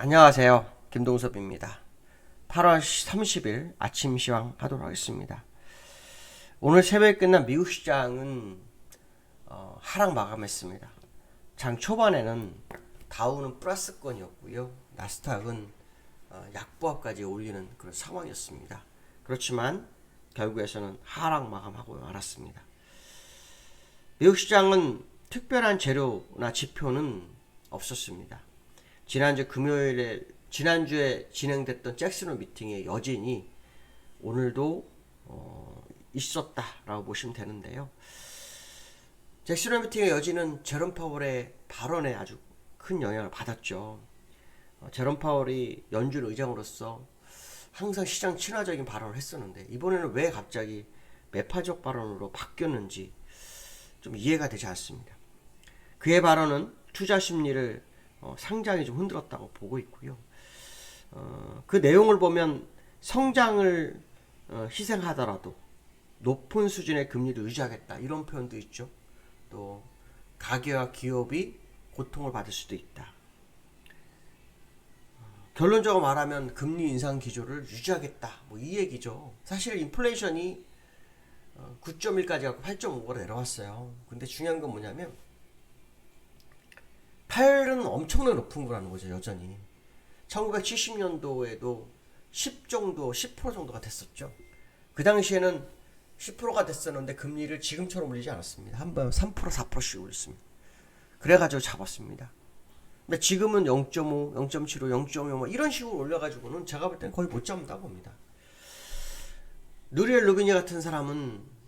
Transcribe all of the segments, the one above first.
안녕하세요. 김동섭입니다. 8월 30일 아침 시황 하도록 하겠습니다. 오늘 새벽에 끝난 미국 시장은 하락 마감했습니다. 장 초반에는 다우는 플러스권이었고요. 나스닥은 약보합까지 올리는 그런 상황이었습니다. 그렇지만 결국에서는 하락 마감하고 말았습니다. 미국 시장은 특별한 재료나 지표는 없었습니다. 지난주에 진행됐던 잭슨홀 미팅의 여진이 오늘도 있었다라고 보시면 되는데요. 잭슨홀 미팅의 여진은 제롬 파월의 발언에 아주 큰 영향을 받았죠. 제롬 파월이 연준 의장으로서 항상 시장 친화적인 발언을 했었는데 이번에는 왜 갑자기 매파적 발언으로 바뀌었는지 좀 이해가 되지 않습니다. 그의 발언은 투자 심리를 상당히 좀 흔들었다고 보고 있고요. 그 내용을 보면 성장을 희생하더라도 높은 수준의 금리를 유지하겠다 이런 표현도 있죠. 또 가계와 기업이 고통을 받을 수도 있다. 결론적으로 말하면 금리 인상 기조를 유지하겠다 뭐 이 얘기죠. 사실 인플레이션이 9.1까지 가고 8.5로 내려왔어요. 근데 중요한 건 뭐냐면 8은 엄청나게 높은 거라는 거죠. 여전히 1970년도에도 10% 정도가 됐었죠. 그 당시에는 10%가 됐었는데 금리를 지금처럼 올리지 않았습니다. 한 번 3% 4%씩 올렸습니다. 그래가지고 잡았습니다. 근데 지금은 0.5, 0.75, 0.5 이런 식으로 올려가지고는 제가 볼 때는 거의 못 잡는다고 봅니다. 누리엘 루비니 같은 사람은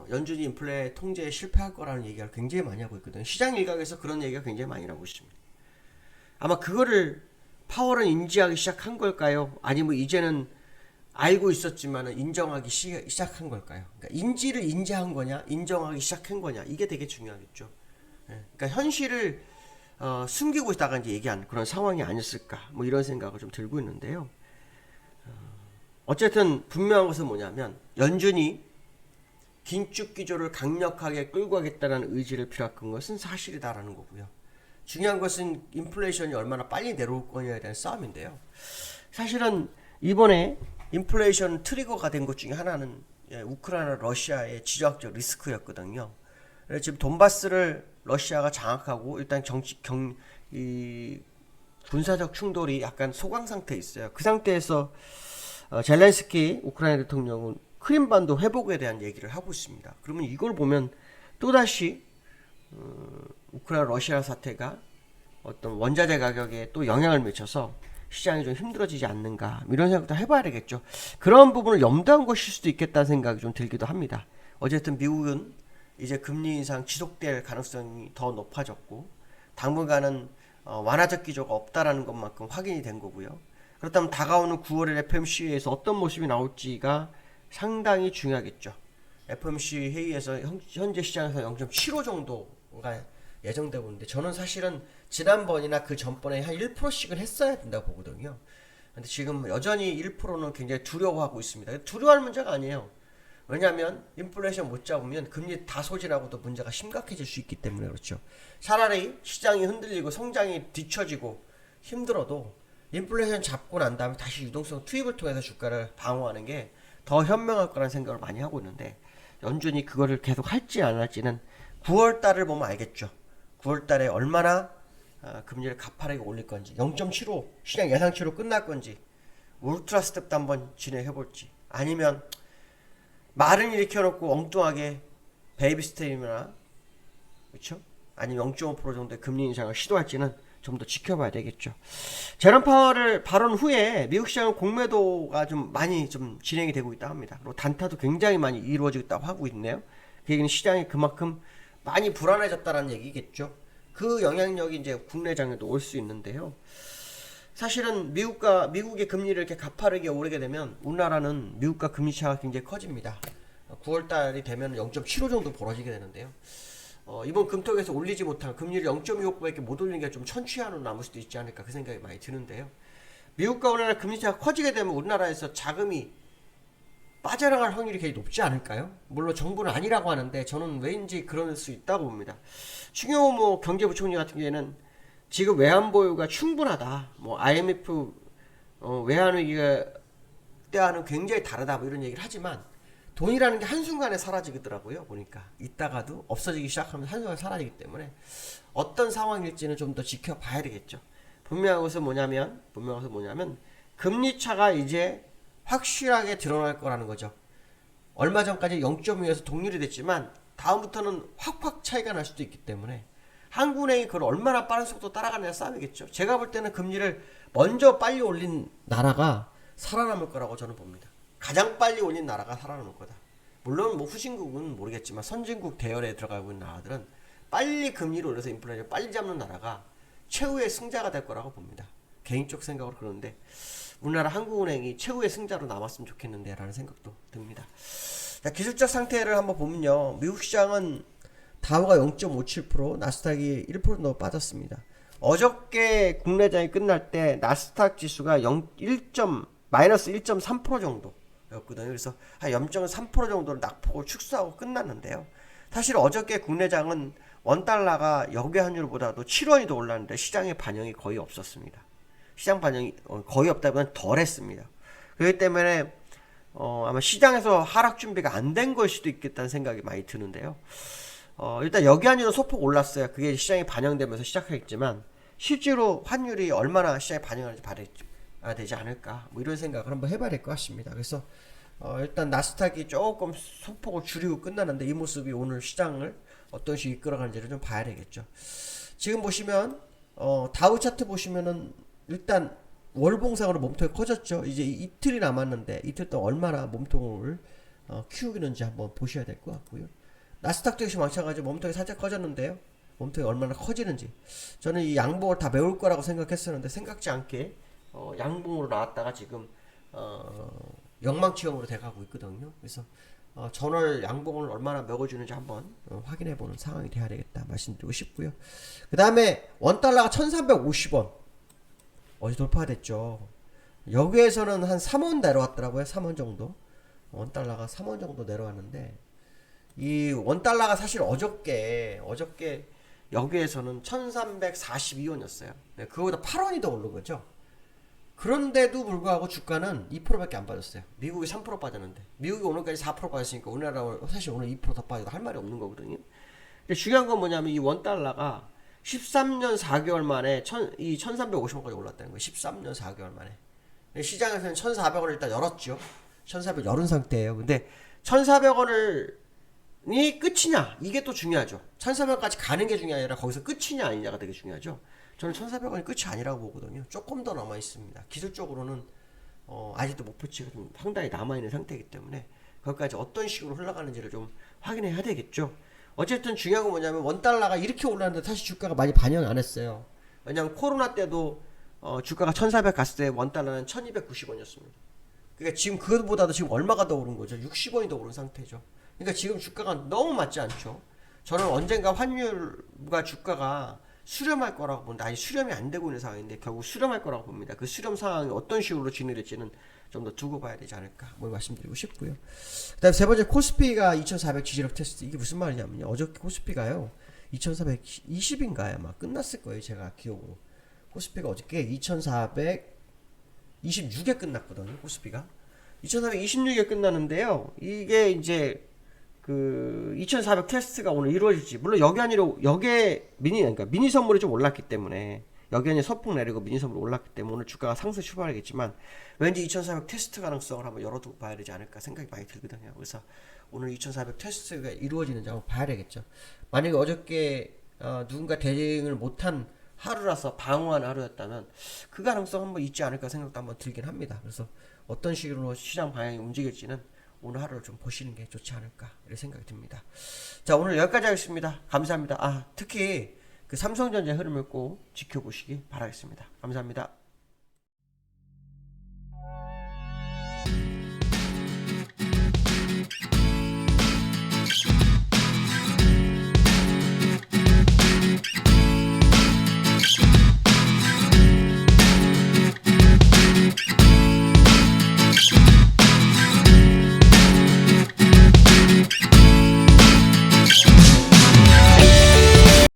연준이 인플레 통제에 실패할 거라는 얘기를 굉장히 많이 하고 있거든요. 시장 일각에서 그런 얘기가 굉장히 많이 나오고 있습니다. 아마 그거를 파월은 인지하기 시작한 걸까요? 아니면 이제는 알고 있었지만 인정하기 시작한 걸까요? 그러니까 인지를 인지한 거냐, 인정하기 시작한 거냐, 이게 되게 중요하겠죠. 그러니까 현실을 숨기고 있다가 이제 얘기한 그런 상황이 아니었을까, 뭐 이런 생각을 좀 들고 있는데요. 어쨌든 분명한 것은 뭐냐면 연준이 긴축 기조를 강력하게 끌고 가겠다는 의지를 피력한 것은 사실이다라는 거고요. 중요한 것은 인플레이션이 얼마나 빨리 내려올 거냐에 대한 싸움인데요. 사실은 이번에 인플레이션 트리거가 된 것 중에 하나는 우크라이나 러시아의 지정학적 리스크였거든요. 그래서 지금 돈바스를 러시아가 장악하고 일단 이 군사적 충돌이 약간 소강 상태에 있어요. 그 상태에서 젤렌스키 우크라이나 대통령은 크림반도 회복에 대한 얘기를 하고 있습니다. 그러면 이걸 보면 또다시 우크라이나 러시아 사태가 어떤 원자재 가격에 또 영향을 미쳐서 시장이 좀 힘들어지지 않는가 이런 생각도 해봐야 되겠죠. 그런 부분을 염두한 것일 수도 있겠다는 생각이 좀 들기도 합니다. 어쨌든 미국은 이제 금리 인상 지속될 가능성이 더 높아졌고 당분간은 완화적 기조가 없다라는 것만큼 확인이 된 거고요. 그렇다면 다가오는 9월의 FMC에서 어떤 모습이 나올지가 상당히 중요하겠죠. FOMC 회의에서 현재 시장에서 0.75 정도가 예정되고 있는데 저는 사실은 지난번이나 그 전번에 한 1%씩은 했어야 된다고 보거든요. 근데 지금 여전히 1%는 굉장히 두려워하고 있습니다. 두려워할 문제가 아니에요. 왜냐하면 인플레이션 못 잡으면 금리 다 소진하고도 문제가 심각해질 수 있기 때문에 그렇죠. 차라리 시장이 흔들리고 성장이 뒤처지고 힘들어도 인플레이션 잡고 난 다음에 다시 유동성 투입을 통해서 주가를 방어하는 게 더 현명할 거라는 생각을 많이 하고 있는데 연준이 그거를 계속 할지 안 할지는 9월 달을 보면 알겠죠. 9월 달에 얼마나 금리를 가파르게 올릴 건지 0.75 시장 예상치로 끝날 건지 울트라 스텝도 한번 진행해 볼지 아니면 말은 일으켜놓고 엉뚱하게 베이비 스텝이나 그렇죠? 아니면 0.5% 정도의 금리 인상을 시도할지는 좀 더 지켜봐야 되겠죠. 제롬 파월을 발언 후에 미국 시장은 공매도가 좀 많이 좀 진행이 되고 있다 합니다. 그리고 단타도 굉장히 많이 이루어지고 있다고 하고 있네요. 그 얘기는 시장이 그만큼 많이 불안해졌다는 얘기겠죠. 그 영향력이 이제 국내장에도 올 수 있는데요. 사실은 미국의 금리를 이렇게 가파르게 오르게 되면 우리나라는 미국과 금리 차가 굉장히 커집니다. 9월 달이 되면 0.75 정도 벌어지게 되는데요. 이번 금통에서 올리지 못한 금리를 0.25%밖에 못 올리는 게 좀 천추한으로 남을 수도 있지 않을까 그 생각이 많이 드는데요. 미국과 우리나라 금리 차가 커지게 되면 우리나라에서 자금이 빠져나갈 확률이 굉장히 높지 않을까요? 물론 정부는 아니라고 하는데 저는 왠지 그럴 수 있다고 봅니다. 추경호 경제부총리 같은 경우에는 지금 외환 보유가 충분하다. 뭐 IMF 외환 위기가 때와는 굉장히 다르다. 뭐 이런 얘기를 하지만 돈이라는 게 한순간에 사라지더라고요. 보니까 있다가도 없어지기 시작하면 한순간에 사라지기 때문에 어떤 상황일지는 좀 더 지켜봐야 되겠죠. 분명한 것은 뭐냐면 금리 차가 이제 확실하게 드러날 거라는 거죠. 얼마 전까지 0.2에서 동률이 됐지만 다음부터는 확 차이가 날 수도 있기 때문에 한국은행이 그걸 얼마나 빠른 속도 따라가느냐 싸움이겠죠. 제가 볼 때는 금리를 먼저 빨리 올린 나라가 살아남을 거라고 저는 봅니다. 가장 빨리 올린 나라가 살아남을 거다. 물론 뭐 후진국은 모르겠지만 선진국 대열에 들어가고 있는 나라들은 빨리 금리를 올려서 인플레이션을 빨리 잡는 나라가 최후의 승자가 될 거라고 봅니다. 개인적 생각으로 그러는데 우리나라 한국은행이 최후의 승자로 남았으면 좋겠는데 라는 생각도 듭니다. 자, 기술적 상태를 한번 보면요. 미국 시장은 다우가 0.57%, 나스닥이 1% 정도 빠졌습니다. 어저께 국내장이 끝날 때 나스닥 지수가 마이너스 1.3% 정도였거든요. 그래서 한 0.3% 정도를 낙폭을 축소하고 끝났는데요. 사실 어저께 국내장은 원달러가 역외 환율보다도 7원이 더 올랐는데 시장의 반영이 거의 없었습니다. 시장 반영이 거의 없다면 덜했습니다. 그렇기 때문에 아마 시장에서 하락 준비가 안 된 걸 수도 있겠다는 생각이 많이 드는데요. 일단 역외환율은 소폭 올랐어요. 그게 시장에 반영되면서 시작했지만 실제로 환율이 얼마나 시장에 반영하는지 봐야 되지 않을까 뭐 이런 생각을 한번 해봐야 될 것 같습니다. 그래서 일단 나스닥이 조금 소폭을 줄이고 끝나는데 이 모습이 오늘 시장을 어떤 식으로 이끌어가는지를 좀 봐야 되겠죠. 지금 보시면 다우 차트 보시면은 일단 월봉상으로 몸통이 커졌죠. 이제 이틀이 남았는데 이틀 동안 얼마나 몸통을 키우는지 한번 보셔야 될 것 같고요. 나스닥도 역시 마찬가지로 몸통이 살짝 커졌는데요. 몸통이 얼마나 커지는지 저는 이 양봉을 다 메울 거라고 생각했었는데 생각지 않게 양봉으로 나왔다가 지금 영망치형으로 돼가고 있거든요. 그래서 전월 양봉을 얼마나 먹어주는지 한번 확인해보는 상황이 돼야 되겠다 말씀드리고 싶고요. 그 다음에 원달러가 1350원 어제 돌파됐죠. 여기에서는 한 3원 내려왔더라고요. 3원 정도 원달러가 3원 정도 내려왔는데 이 원달러가 사실 어저께 여기에서는 1342원이었어요. 네, 그거보다 8원이 더 오른 거죠. 그런데도 불구하고 주가는 2%밖에 안 빠졌어요. 미국이 3% 빠졌는데 미국이 오늘까지 4% 빠졌으니까 우리나라 사실 오늘 2% 더 빠져도 할 말이 없는 거거든요. 근데 중요한 건 뭐냐면 이 원달러가 13년 4개월 만에 이 1350원까지 올랐다는 거예요. 13년 4개월 만에. 시장에서는 1400원을 일단 열었죠. 1400 열은 상태예요. 근데 1400원이 끝이냐 이게 또 중요하죠. 1400원까지 가는 게 중요한 게 아니라 거기서 끝이냐 아니냐가 되게 중요하죠. 저는 1400원이 끝이 아니라고 보거든요. 조금 더 남아 있습니다. 기술적으로는 아직도 목표치가 좀 상당히 남아있는 상태이기 때문에 거기까지 어떤 식으로 흘러가는지를 좀 확인해야 되겠죠. 어쨌든 중요한 건 뭐냐면 원달러가 이렇게 올랐는데 사실 주가가 많이 반영 안 했어요. 왜냐면 코로나 때도 주가가 1400 갔을 때 원달러는 1290원이었습니다. 그러니까 지금 그것보다도 지금 얼마가 더 오른 거죠? 60원이 더 오른 상태죠. 그러니까 지금 주가가 너무 맞지 않죠. 저는 언젠가 환율과 주가가 수렴할 거라고 보는데 아직 수렴이 안 되고 있는 상황인데 결국 수렴할 거라고 봅니다. 그 수렴 상황이 어떤 식으로 진행될지는 좀 더 두고 봐야 되지 않을까 뭐 말씀드리고 싶고요. 그 다음 세 번째 코스피가 2400 지지력 테스트. 이게 무슨 말이냐면요. 어저께 코스피가요 2420인가요? 아마 끝났을 거예요. 제가 기억으로. 코스피가 어저께 2426에 끝났거든요. 코스피가 2426에 끝나는데요. 이게 이제 그 2400 테스트가 오늘 이루어질지 물론 역에 미니 선물이 좀 올랐기 때문에 역연히 소폭 내리고 미니 선물이 올랐기 때문에 오늘 주가가 상승 출발하겠지만 왠지 2400 테스트 가능성을 한번 열어두고 봐야 되지 않을까 생각이 많이 들거든요. 그래서 오늘 2400 테스트가 이루어지는지 한번 봐야 되겠죠. 만약에 어저께 누군가 대응을 못한 하루라서 방어한 하루였다면 그 가능성 한번 있지 않을까 생각도 한번 들긴 합니다. 그래서 어떤 식으로 시장 방향이 움직일지는 오늘 하루를 좀 보시는 게 좋지 않을까 이런 생각이 듭니다. 자, 오늘 여기까지 하겠습니다. 감사합니다. 특히 그 삼성전자 흐름을 꼭 지켜보시기 바라겠습니다. 감사합니다.